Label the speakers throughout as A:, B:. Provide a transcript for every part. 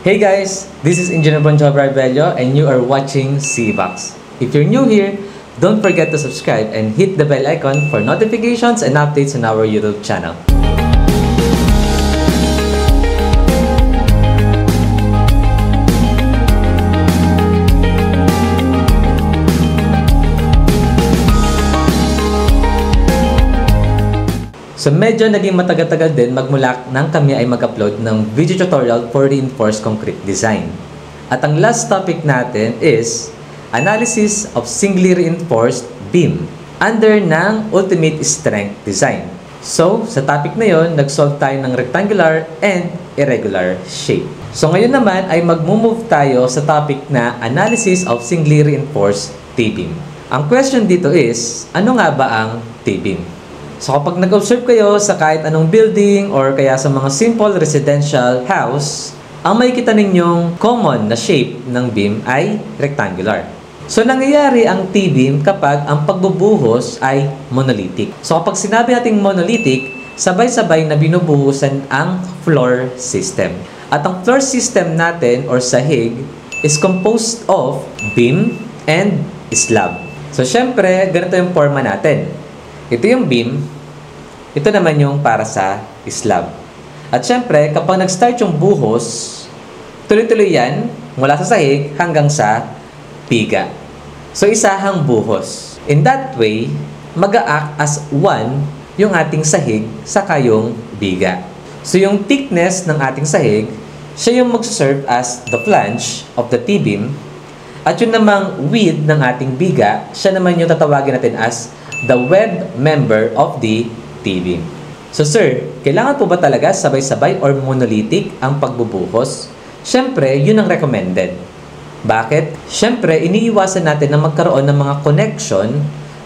A: Hey guys, this is Engineer Bonjo Barbello and you are watching CVAX. If you're new here, don't forget to subscribe and hit the bell icon for notifications and updates on our YouTube channel. So medyo naging matagal-tagal din magmula nang kami ay mag-upload ng video tutorial for reinforced concrete design. At ang last topic natin is analysis of singly reinforced beam under ng ultimate strength design. So sa topic na yon, nag-solve tayo ng rectangular and irregular shape. So ngayon naman ay mag-move tayo sa topic na analysis of singly reinforced T-beam. Ang question dito is, ano nga ba ang T-beam? So kapag nag-observe kayo sa kahit anong building or kaya sa mga simple residential house, ang makikita ninyong common na shape ng beam ay rectangular. So nangyayari ang T-beam kapag ang pagbubuhos ay monolithic. So kapag sinabi nating monolithic, sabay-sabay na binubuhusan ang floor system. At ang floor system natin or sahig is composed of beam and slab. So syempre, ganito yung forma natin. Ito yung beam, ito naman yung para sa slab. At syempre, kapag nag-start yung buhos, tuloy-tuloy yan mula sa sahig hanggang sa piga. So, isahang buhos. In that way, mag-a-act as one yung ating sahig saka yung biga. So, yung thickness ng ating sahig, siya yung mag-serve as the flange of the T-beam. At yun namang width ng ating biga, siya naman yung tatawagin natin as the web member of the T-beam. So sir, kailangan po ba talaga sabay-sabay or monolithic ang pagbubuhos? Siyempre, yun ang recommended. Bakit? Siyempre, iniiwasan natin na magkaroon ng mga connection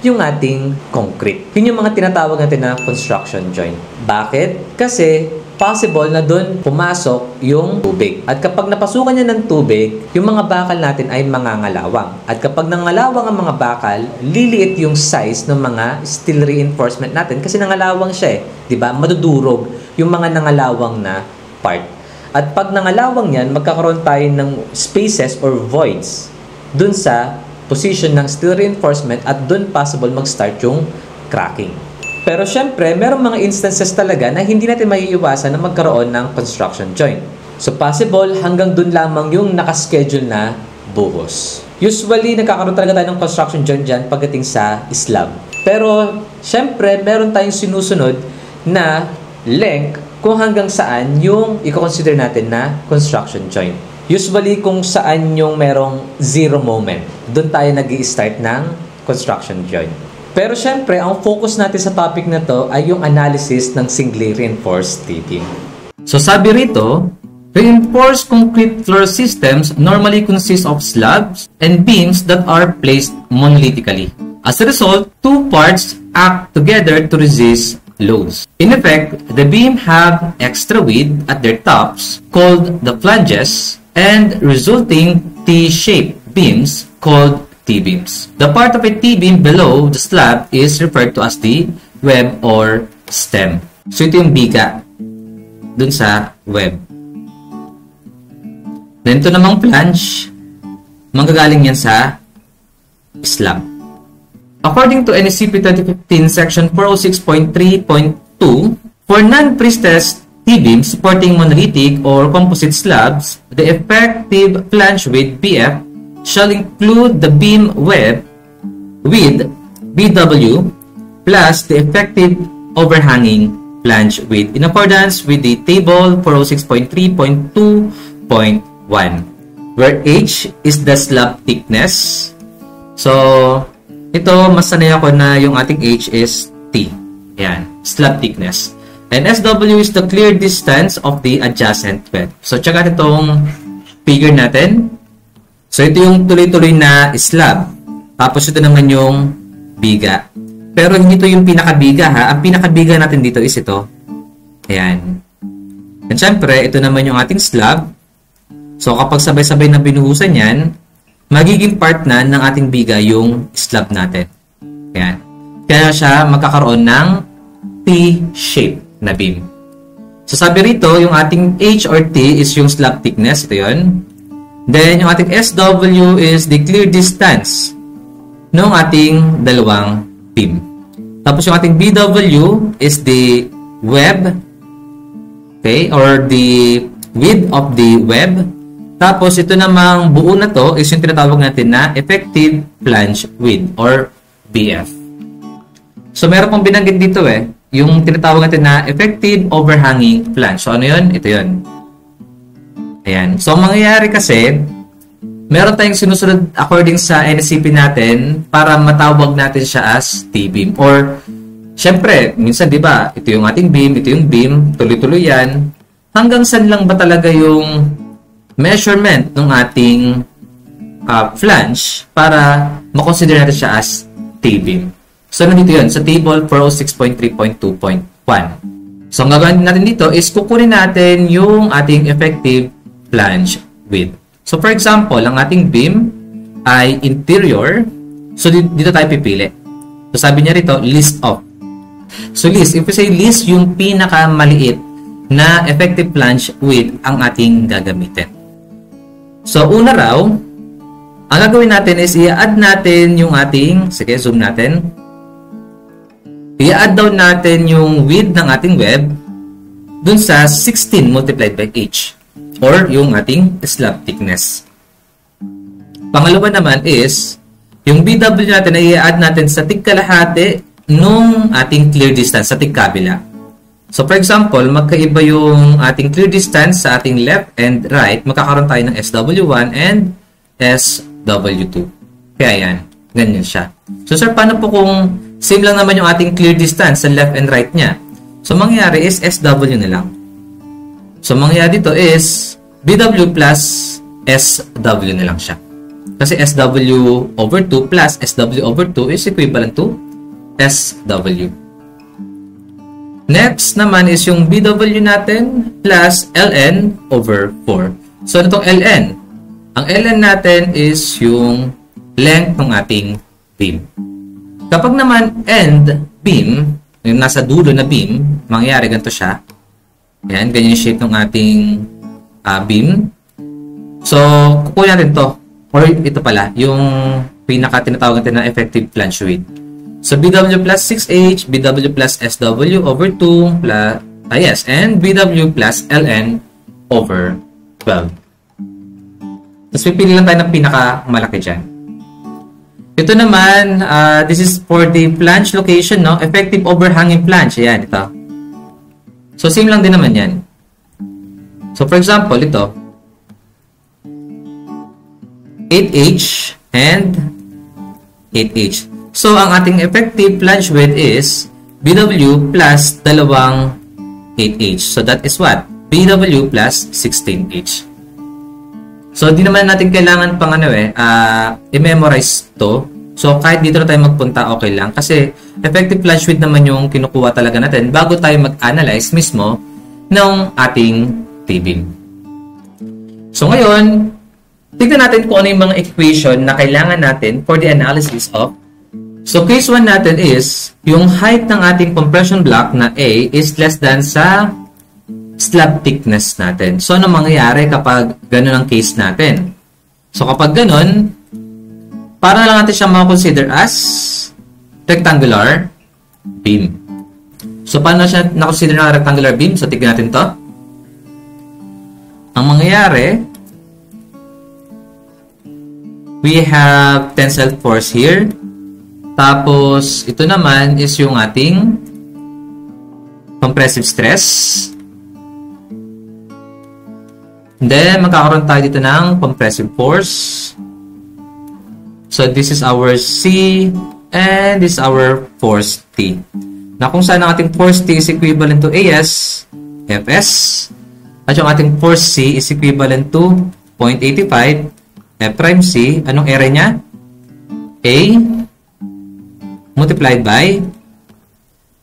A: yung ating concrete. Yun yung mga tinatawag natin na construction joint. Bakit? Kasi possible na doon pumasok yung tubig. At kapag napasukan niya ng tubig, yung mga bakal natin ay mangangalawang. At kapag nangalawang ang mga bakal, liliit yung size ng mga steel reinforcement natin kasi nangalawang siya eh. Diba? Madudurog yung mga nangalawang na part. At pag nangalawang yan, magkakaroon tayo ng spaces or voids dun sa position ng steel reinforcement at dun possible mag-start yung cracking. Pero syempre, merong mga instances talaga na hindi natin maiiwasan na magkaroon ng construction joint. So possible hanggang dun lamang yung nakaschedule na buhos. Usually, nagkakaroon talaga tayo ng construction joint dyan pagdating sa slab. Pero syempre, meron tayong sinusunod na length kung hanggang saan yung i-consider natin na construction joint. Usually, kung saan yung merong zero moment, dun tayo nag-i-start ng construction joint. Pero syempre, ang focus natin sa topic na to ay yung analysis ng singly reinforced T-beam. So sabi rito, reinforced concrete floor systems normally consist of slabs and beams that are placed monolithically. As a result, two parts act together to resist loads. In effect, the beam have extra width at their tops called the flanges and resulting T-shaped beams called T-beams. The part of a T-beam below the slab is referred to as the web or stem. So ito yung biga dun sa web. Then ito namang flange, manggagaling yan sa slab. According to NSCP 2015 section 406.3.2, for non-prestressed T-beams supporting monolithic or composite slabs, the effective flange width BF shall include the beam web with BW plus the effective overhanging flange width in accordance with the table 406.3.2.1 where H is the slab thickness. So, ito mas sanay ako na yung ating H is T. Yan, slab thickness. And SW is the clear distance of the adjacent web. So, check out itong figure natin. So, ito yung tuloy-tuloy na slab. Tapos, ito naman yung biga. Pero, hindi ito yung pinakabiga, ha? Ang pinakabiga natin dito is ito. Ayan. And, syempre, ito naman yung ating slab. So, kapag sabay-sabay na binuhusan yan, magiging part na ng ating biga yung slab natin. Ayan. Kaya siya magkakaroon ng T-shape na beam. So sabi rito, yung ating H or T is yung slab thickness. Ito yun. Then, yung ating SW is the clear distance ng ating dalawang beam. Tapos yung ating BW is the web, okay, or the width of the web. Tapos ito namang buo na to is yung tinatawag natin na effective flange width or BF. So meron pong binanggit dito yung tinatawag natin na effective overhanging flange. So ano yun? Ito yun. Ayan. So ang mangyayari kasi, meron tayong sinusunod according sa NSCP natin para matawag natin siya as T-beam. Or, syempre, minsan di ba, ito yung ating beam, ito yung beam, tuloy-tuloy yan. Hanggang saan lang ba talaga yung measurement ng ating flange para makonsider natin siya as T-beam. So, nandito yun, sa table 406.3.2.1. So, ang gagawin natin dito is kukunin natin yung ating effective flange width. So, for example, ang ating beam ay interior. So, dito tayo pipili. So, sabi niya rito, list of. So, list. If we say list, yung pinakamaliit na effective flange width ang ating gagamitin. So, una raw, ang gagawin natin is i-add natin yung ating, sige, zoom natin. I-add down natin yung width ng ating web dun sa 16 multiplied by h or yung ating slab thickness. Pangalawa naman is yung BW natin ay i-add natin sa tigkalahati nung ating clear distance sa tigkabila. So for example, magkaiba yung ating clear distance sa ating left and right, magkakaroon tayo ng SW1 and SW2. Kaya yan, ganyan siya. So sir, paano po kung same lang naman yung ating clear distance sa left and right niya? So mangyayari is SW na lang. So mangyayari dito is BW plus SW na lang siya. Kasi SW over 2 plus SW over 2 is equivalent to SW. Next naman is yung BW natin plus LN over 4. So itong LN. Ang LN natin is yung length ng ating beam. Kapag naman end beam, yung nasa dulo na beam, mangyayari ganito siya. Yan, ganyan yung shape ng ating beam. So, kukunin natin to. Or ito pala, yung pinaka tinatawag natin na effective flange width. So, BW plus 6H, BW plus SW over 2, plus, yes, and BW plus LN over 12. Tapos, pipili lang tayo ng pinaka-malaki dyan. Ito naman, this is for the flange location, no? Effective overhanging flange. Ayan, ito. So, same lang din naman yan. So, for example, ito. 8H and 8H. So, ang ating effective flange width is BW plus dalawang 8H. So, that is what? BW plus 16H. So, di naman natin kailangan pang i-memorize to. So, kahit dito na tayo magpunta, okay lang. Kasi, effective flange width naman yung kinukuha talaga natin bago tayo mag-analyze mismo ng ating T-beam. So, ngayon, tignan natin kung ano yung mga equation na kailangan natin for the analysis of. So, case 1 natin is, yung height ng ating compression block na A is less than sa slab thickness natin. So, ano mangyayari kapag ganun ang case natin? So, kapag ganun, para na lang natin siya makakonsider as rectangular beam. So, paano siya nakonsider na rectangular beam? So, tignan natin to. Ang mangyayari, we have tensile force here. Tapos, ito naman is yung ating compressive stress. Then, magkakaroon tayo dito ng compressive force. So, this is our C and this is our force T. Na kung saan ang ating force T is equivalent to AS, Fs. At yung ating force C is equivalent to 0.85 F prime C. Anong area niya? A multiplied by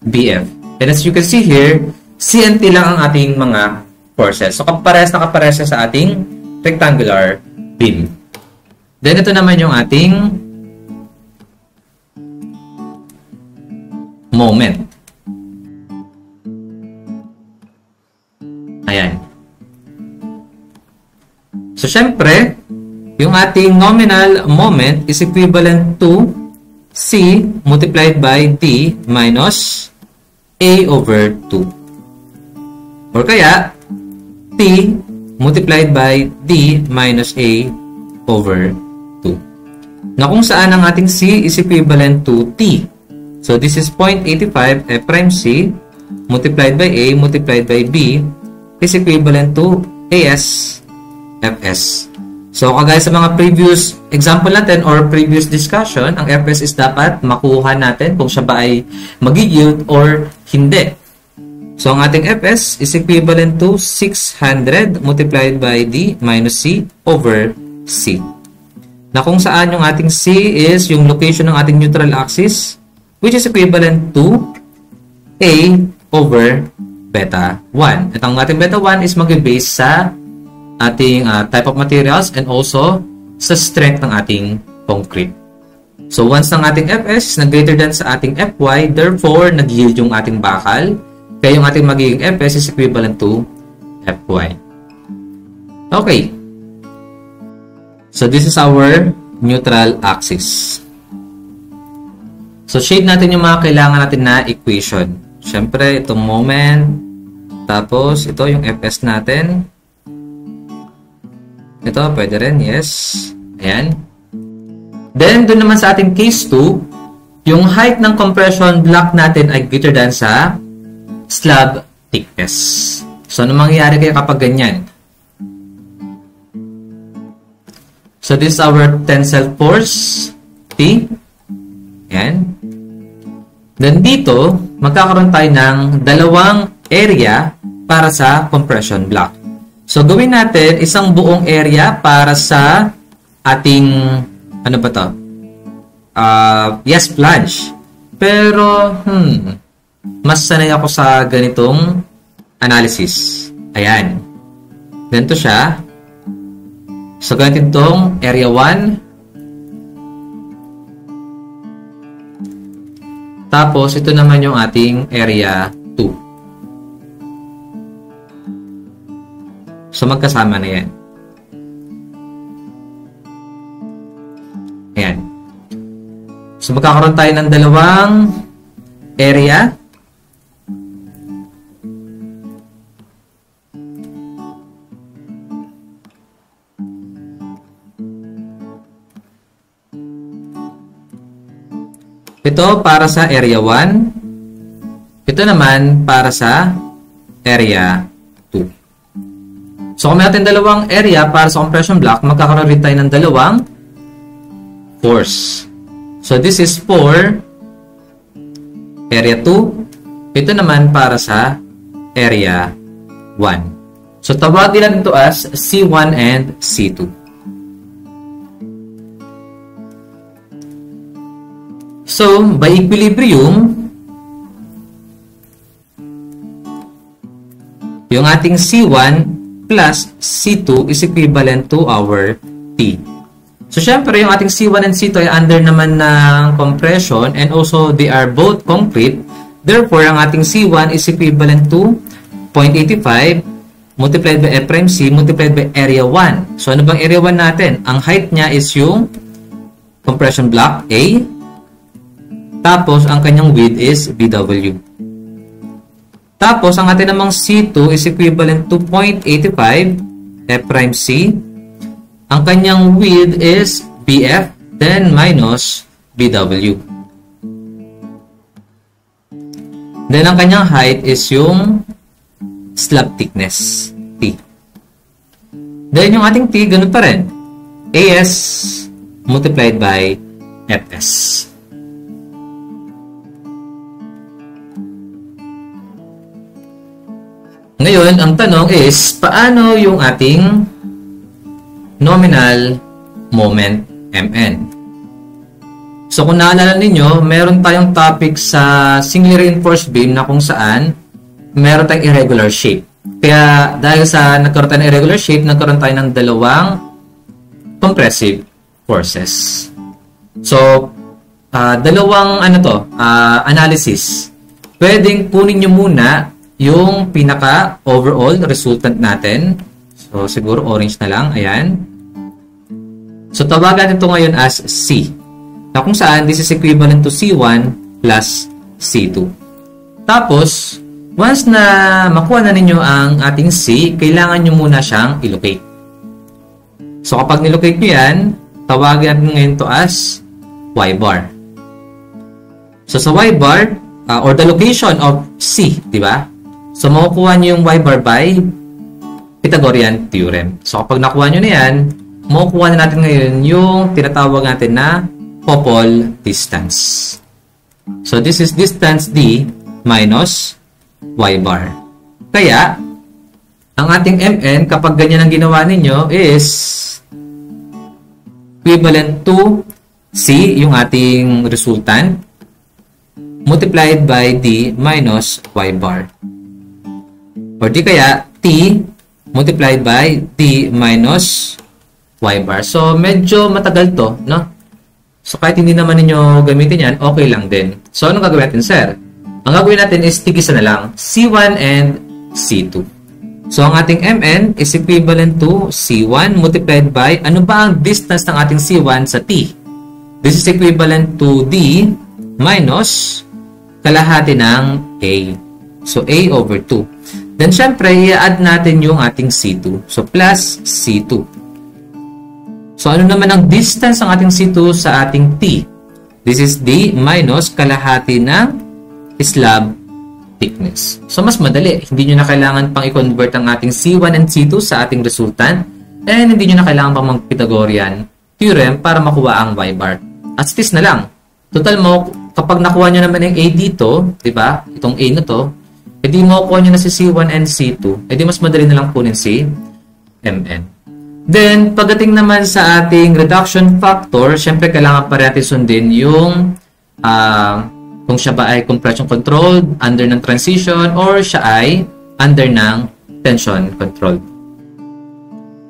A: BF. And as you can see here, C and T lang ang ating mga forces. So, kaparehas na kaparehas sa ating rectangular beam. Then, ito naman yung ating moment. Ayan. So, syempre, yung ating nominal moment is equivalent to C multiplied by D minus A over 2. Or kaya, T multiplied by D minus A over 2. Na kung saan ang ating C is equivalent to T. So, this is 0.85 F prime C multiplied by A multiplied by B is equivalent to AS Fs. So, kagaya sa mga previous example natin or previous discussion, ang Fs is dapat makuha natin kung siya ba ay mag-yield or hindi. So, ang ating Fs is equivalent to 600 multiplied by D minus C over C. Na kung saan yung ating C is yung location ng ating neutral axis, which is equivalent to A over beta 1. At ang ating beta 1 is mag-base sa ating type of materials and also sa strength ng ating concrete. So, once ng ating Fs na greater than sa ating Fy, therefore, nag-yield yung ating bakal. Kaya yung ating magiging Fs is equivalent to Fy. Okay. So, this is our neutral axis. So, shade natin yung mga kailangan natin na equation. Siyempre, itong moment. Tapos, ito yung Fs natin. Ito, pwede rin. Yes. Ayan. Then, dun naman sa ating case 2, yung height ng compression block natin ay greater than sa slab thickness. So, ano mangyayari kaya kapag ganyan? So, this is our tensile force, T. Ayan. Then, dito, magkakaroon tayo ng dalawang area para sa compression block. So, gawin natin isang buong area para sa ating, ano ba to? Yes, flange. Pero, mas sanay ako sa ganitong analysis. Ayan. Ganito siya. So, ganito itong area 1. Tapos, ito naman yung ating area 2. So, magkasama na yan. Ayan. So, magkakaroon tayo ng dalawang area. Ito para sa area 1. Ito naman para sa area 2. So, kung may natin dalawang area para sa compression block, magkakaroon rin tayo ng dalawang force. So, this is for area 2. Ito naman para sa area 1. So, tawagin natin ito as C1 and C2. So, by equilibrium, yung ating C1 plus C2 is equivalent to our T. So, syempre, yung ating C1 and C2 ay under naman ng compression and also they are both concrete. Therefore, ang ating C1 is equivalent to 0.85 multiplied by F prime C multiplied by area 1. So, ano bang area 1 natin? Ang height niya is yung compression block A. Tapos, ang kanyang width is BW. Tapos, ang atin namang C2 is equivalent to 0.85 F prime C. Ang kanyang width is BF, then minus BW. Then, ang kanyang height is yung slab thickness, T. Then, yung ating T, ganun pa rin. AS multiplied by FS. Ngayon, ang tanong is, paano yung ating nominal moment MN? So, kung naalala ninyo, meron tayong topic sa singly reinforced beam na kung saan meron tayong irregular shape. Kaya, dahil sa nagkaroon tayo ng irregular shape, nagkaroon tayo ng dalawang compressive forces. So, dalawang analysis. Pwedeng kunin nyo muna yung pinaka overall resultant natin. So, siguro orange na lang. Ayan. So, tawagan ito ngayon as C. Na kung saan, this is equivalent to C1 plus C2. Tapos, once na makuha na ninyo ang ating C, kailangan nyo muna siyang ilocate. So, kapag nilocate nyo yan, tawagan natin ngayon to as Y bar. So, sa Y bar, or the location of C, di ba? So, makukuha nyo yung Y bar by Pythagorean theorem. So, kapag nakuha nyo na yan, makukuha na natin ngayon yung tinatawag natin na Popol distance. So, this is distance D minus Y bar. Kaya, ang ating Mn, kapag ganyan ang ginawa ninyo, is equivalent to C, yung ating resultant, multiplied by D minus Y bar. Or di kaya, T multiplied by D minus Y bar. So, medyo matagal to, no? So, kahit hindi naman ninyo gamitin yan, okay lang din. So, anong gagawin natin, sir? Ang gagawin natin is tigisa na lang, C1 and C2. So, ang ating Mn is equivalent to C1 multiplied by, ano ba ang distance ng ating C1 sa T? This is equivalent to D minus kalahati ng A. So, A over 2. Then, syempre, i-add natin yung ating C2. So, plus C2. So, ano naman ang distance ng ating C2 sa ating T? This is D minus kalahati ng slab thickness. So, mas madali. Hindi nyo na kailangan pang i-convert ang ating C1 and C2 sa ating resultant. And hindi nyo na kailangan pang mag-Pythagorean theorem para makuha ang Y bar. As it is na lang. Total mo, kapag nakuha nyo naman yung A dito, diba? Itong A na to, edi makukuha nyo na si C1 and C2. Edi mas madali na lang kunin si Mn. Then, pagdating naman sa ating reduction factor, syempre kailangan pa natin sundin yung kung siya ba ay compression controlled, under ng transition, or siya ay under ng tension controlled.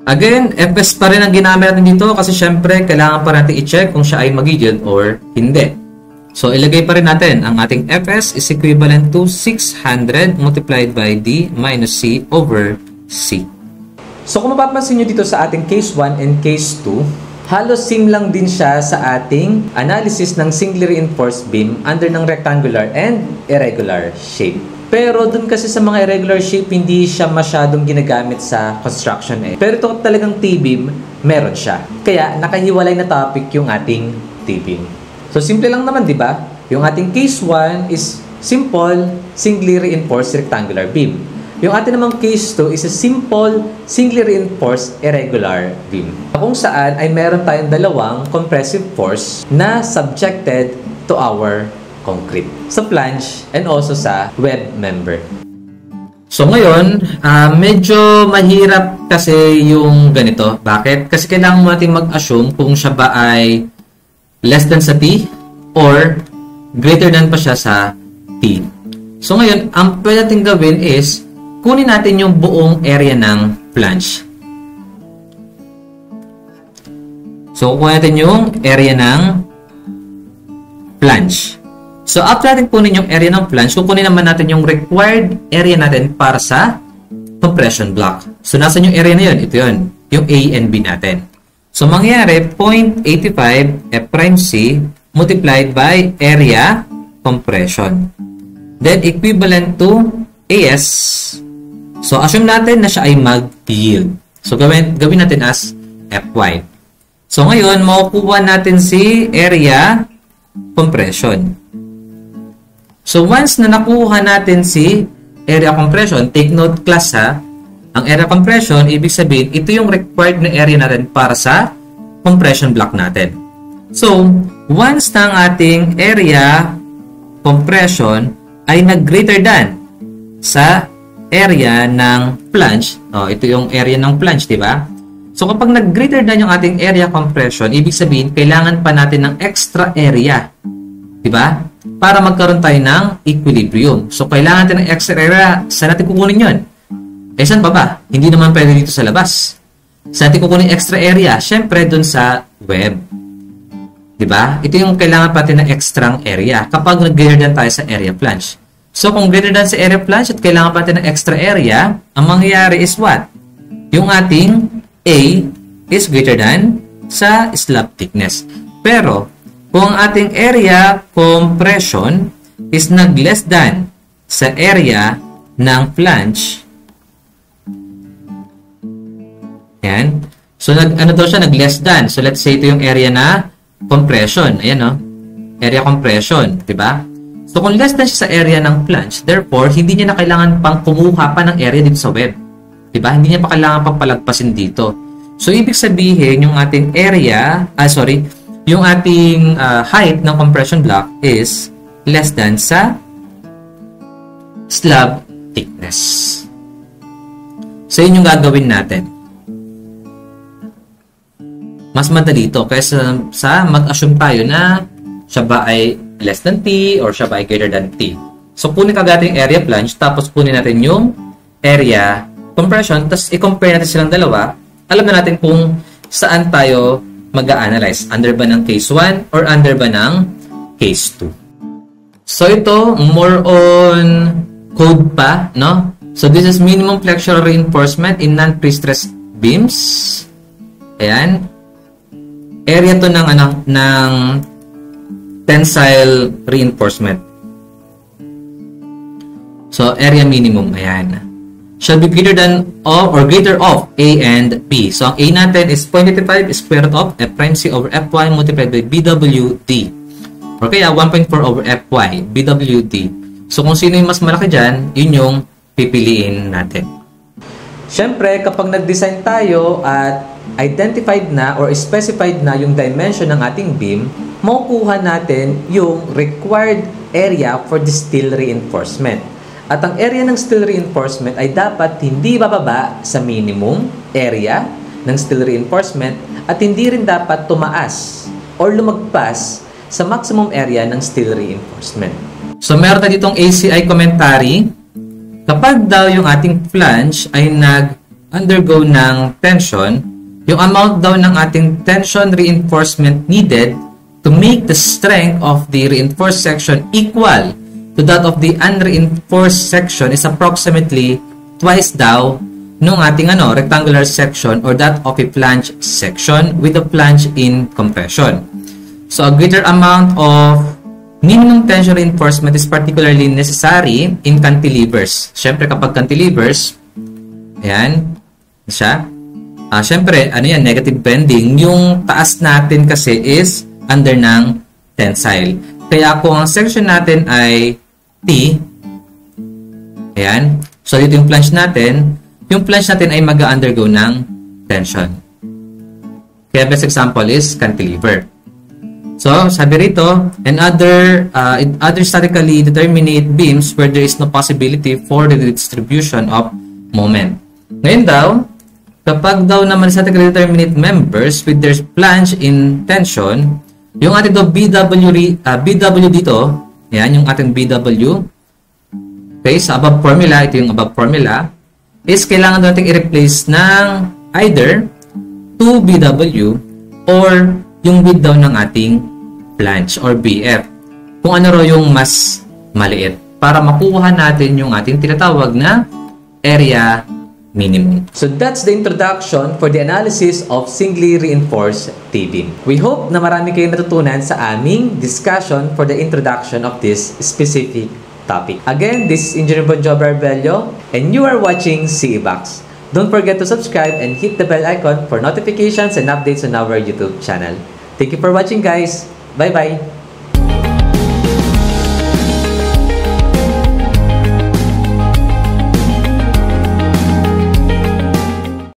A: Again, Fs pa rin ang ginamit natin dito kasi syempre kailangan pa natin i-check kung siya ay mag-yield or hindi. So, ilagay pa rin natin ang ating Fs is equivalent to 600 multiplied by D minus C over C. So, kung mapapansin nyo dito sa ating case 1 and case 2, halos same lang din siya sa ating analysis ng singly reinforced beam under ng rectangular and irregular shape. Pero dun kasi sa mga irregular shape, hindi siya masyadong ginagamit sa construction eh. Pero ito talagang T-beam, meron siya. Kaya nakahiwalay na topic yung ating T-beam. So, simple lang naman, di ba? Yung ating case 1 is simple, singly reinforced rectangular beam. Yung ating namang case 2 is a simple, singly reinforced irregular beam. Kung saan ay meron tayong dalawang compressive force na subjected to our concrete. Sa flange and also sa web member. So ngayon, medyo mahirap kasi yung ganito. Bakit? Kasi kailangan natin mag-assume kung siya ba ay less than sa T or greater than pa siya sa T. So ngayon, ang pwede natin gawin is kunin natin yung buong area ng flange. So, kukunin natin yung area ng flange. So, after natin kunin yung area ng flange, kukunin naman natin yung required area natin para sa compression block. So, nasan yung area na yun? Ito yun. Yung A and B natin. So, mangyayari 0.85 F'C multiplied by area compression. Then, equivalent to AS. So, assume natin na siya ay mag-yield. So, gawin natin as Fy. So, ngayon, makukuha natin si area compression. So, once na nakuha natin si area compression, take note class ha, ang area compression, ibig sabihin, ito yung required na area natin para sa compression block natin. So, once na ang ating area compression ay nag-greater than sa area ng flange. Ito yung area ng flange, di ba? So, kapag nag-greater than yung ating area compression, ibig sabihin, kailangan pa natin ng extra area. Di ba? Para magkaroon tayo ng equilibrium. So, kailangan natin ng extra area. Saan natin kukunin yun? Saan pa ba? Hindi naman pwede dito sa labas. Saan natin kukunin extra area? Siyempre, dun sa web. Di ba? Ito yung kailangan pa natin ng extra area kapag nag-greater than tayo sa area flange. So, kung greater than sa area flange at kailangan pa natin ng extra area, ang mangyayari is what? Yung ating A is greater than sa slab thickness. Pero, kung ang ating area compression is nag-less than sa area ng flange, yan. So, ano daw siya? Nag-less than. So, let's say ito yung area na compression. Ayan, no? Area compression. Diba? So, kung less than siya sa area ng flange, therefore, hindi niya na kailangan pang kumuha pa ng area dito sa web. Diba? Hindi niya pa kailangan pang palagpasin dito. So, ibig sabihin, yung ating area, yung ating height ng compression block is less than sa slab thickness. So, yun yung gagawin natin. Mas madali ito kaysa sa mag-assume tayo na siya ba ay less than T or siya ba ay greater than T. So, kunin kagad yung area flange, tapos kunin natin yung area compression, tapos i-compare natin silang dalawa. Alam na natin kung saan tayo mag-a-analyze. Under ba ng case 1 or under ba ng case 2. So, ito, more on code pa, no? So, this is minimum flexural reinforcement in non-pre-stressed beams. Ayan. Area to ng tensile reinforcement. So, area minimum. Ayan. Shall be greater than of or greater of A and B. So, ang A natin is 0.85 square root of F prime C over Fy multiplied by BWD. Or kaya 1.4 over Fy, BWD. So, kung sino yung mas malaki dyan, yun yung pipiliin natin. Siyempre, kapag nag-design tayo at identified na or specified na yung dimension ng ating beam, makukuha natin yung required area for the steel reinforcement. At ang area ng steel reinforcement ay dapat hindi bababa sa minimum area ng steel reinforcement at hindi rin dapat tumaas or lumagpas sa maximum area ng steel reinforcement. So, meron tayo ditong ACI commentary. Kapag daw yung ating flange ay nag-undergo ng tension, yung amount daw ng ating tension reinforcement needed to make the strength of the reinforced section equal to that of the unreinforced section is approximately twice daw nung ating rectangular section or that of a flange section with a flange in compression. So, a greater amount of minimum tension reinforcement is particularly necessary in cantilevers. Siyempre, kapag cantilevers, ayan, siya. Siyempre, negative bending. Yung taas natin kasi is under ng tensile. Kaya kung ang section natin ay T, ayan, so dito yung flange natin ay mag-undergo ng tension. Kaya best example is cantilever. So, sabi rito, and other statically determinate beams where there is no possibility for the distribution of moment. Ngayon daw, kapag daw naman statically determinate members with their flange in tension, yung ating BW dito, yan, yung ating BW, okay, sa above formula, ito yung above formula, is kailangan natin i-replace ng either 2BW or yung width daw ng ating flange or BF. Kung ano raw yung mas maliit para makuha natin yung ating tinatawag na area minimum. So that's the introduction for the analysis of singly reinforced T-beam. We hope na marami kayong natutunan sa aming discussion for the introduction of this specific topic. Again, this is Engineer Bonjob Arbello and you are watching CEBox. Don't forget to subscribe and hit the bell icon for notifications and updates on our YouTube channel. Thank you for watching, guys. Bye-bye.